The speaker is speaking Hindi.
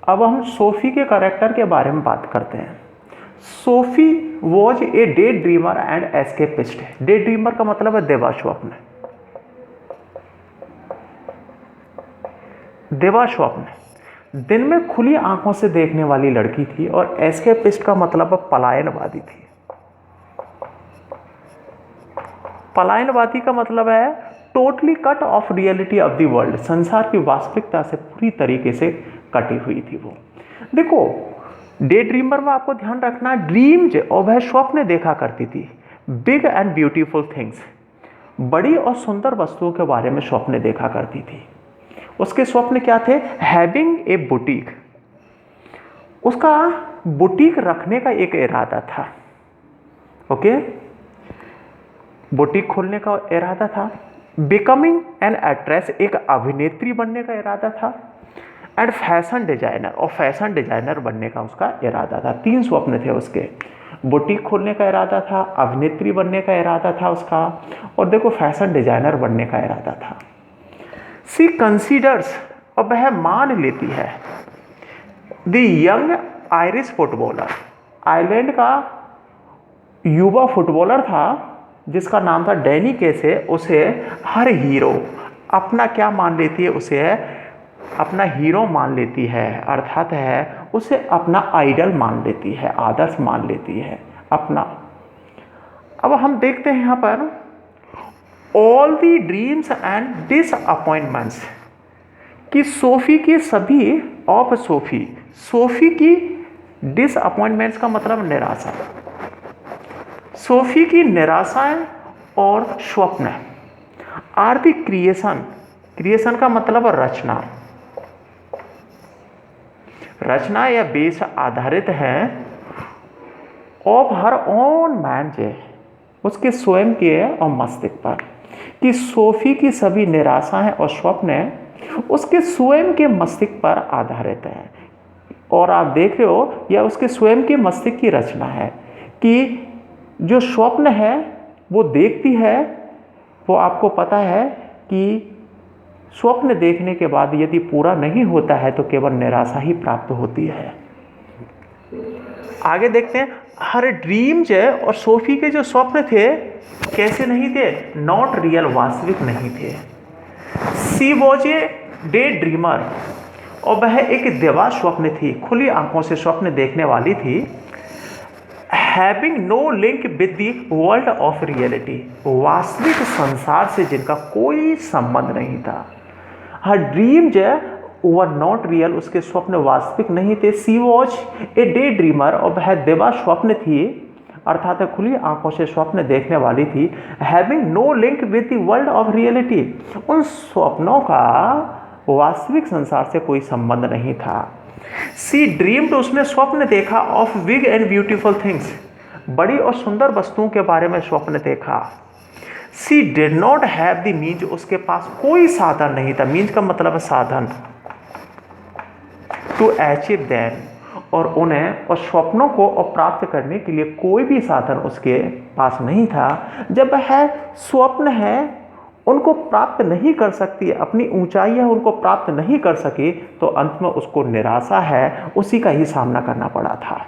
अब हम सोफी के कैरेक्टर के बारे में बात करते हैं। Sophie was a day dreamer and escapist. Day dreamer का मतलब है देवास्वप्न। देवास्वप्न दिन में खुली आंखों से देखने वाली लड़की थी, और एस्केपिस्ट का मतलब पलायनवादी थी। पलायनवादी का मतलब है totally cut off reality of the world. संसार की वास्तविकता से पूरी तरीके से कटी हुई थी वो। देखो, डे ड्रीमर में आपको ध्यान रखना, ड्रीम्स और वह स्वप्न देखा करती थी। बिग एंड ब्यूटीफुल थिंग्स, बड़ी और सुंदर वस्तुओं के बारे में स्वप्न देखा करती थी। उसके स्वप्न क्या थे? हैविंग ए बुटीक, उसका बुटीक रखने का एक इरादा था। ओके, बुटीक खोलने का इरादा था। बिकमिंग एन एक्ट्रेस, एक अभिनेत्री बनने का इरादा था। एंड फैशन डिजाइनर, और फैशन डिजाइनर बनने का उसका इरादा था। 3 स्वप्न थे उसके। बुटीक खोलने का इरादा था, अभिनेत्री बनने का इरादा था उसका, और देखो फैशन डिजाइनर बनने का इरादा था। सी कंसीडर्स, और वह मान लेती है, the young Irish footballer, Ireland का युवा फुटबॉलर था जिसका नाम था डैनी केसे, उसे हर हीरो अपना क्या मान लेती है? उसे अपना हीरो मान लेती है, अर्थात है उसे अपना आइडल मान लेती है, आदर्श मान लेती है अपना। अब हम देखते हैं यहाँ पर all the dreams and disappointments, कि सोफी की सभी ऑफ सोफी, सोफी की डिसअपॉइंटमेंट्स का मतलब निराशा, सोफी की निराशाएं और स्वप्न आर दी क्रिएशन, क्रिएशन का मतलब रचना, रचना या बेस आधारित है ऑफ हर ओन माइंड, उसके स्वयं के और मस्तिष्क पर, कि सोफी की सभी निराशाएं और स्वप्न उसके स्वयं के मस्तिष्क पर आधारित है। और आप देख रहे हो यह उसके स्वयं के मस्तिष्क की रचना है, कि जो स्वप्न है वो देखती है, वो आपको पता है कि स्वप्न देखने के बाद यदि पूरा नहीं होता है तो केवल निराशा ही प्राप्त होती है। आगे देखते हैं, हर ड्रीम्स और सोफी के जो स्वप्न थे कैसे नहीं थे? नॉट रियल, वास्तविक नहीं थे। She was a day dreamer, और वह एक देवा स्वप्न थी, खुली आंखों से स्वप्न देखने वाली थी। Having no link with the world of reality, वास्तविक संसार से जिनका कोई संबंध नहीं था। Her dreams were not real, उसके स्वप्न वास्तविक नहीं थे। She was a day dreamer, और वह देवा स्वप्न थी, अर्थात खुली आंखों से स्वप्न देखने वाली थी। Having no link with the world of reality, उन स्वप्नों का वास्तविक संसार से कोई संबंध नहीं था। सी ड्रीम्ड, उसने स्वप्न देखा, of big and beautiful things, बड़ी और सुंदर वस्तुओं के बारे में स्वप्न देखा। She did not have the means, उसके पास कोई साधन नहीं था, मीन्स का मतलब है साधन, टू अचीव देम, और उन्हें और स्वप्नों को और प्राप्त करने के लिए कोई भी साधन उसके पास नहीं था। जब वह स्वप्न है उनको प्राप्त नहीं कर सकती, अपनी ऊंचाइयां उनको प्राप्त नहीं कर सकी, तो अंत में उसको निराशा है उसी का ही सामना करना पड़ा था।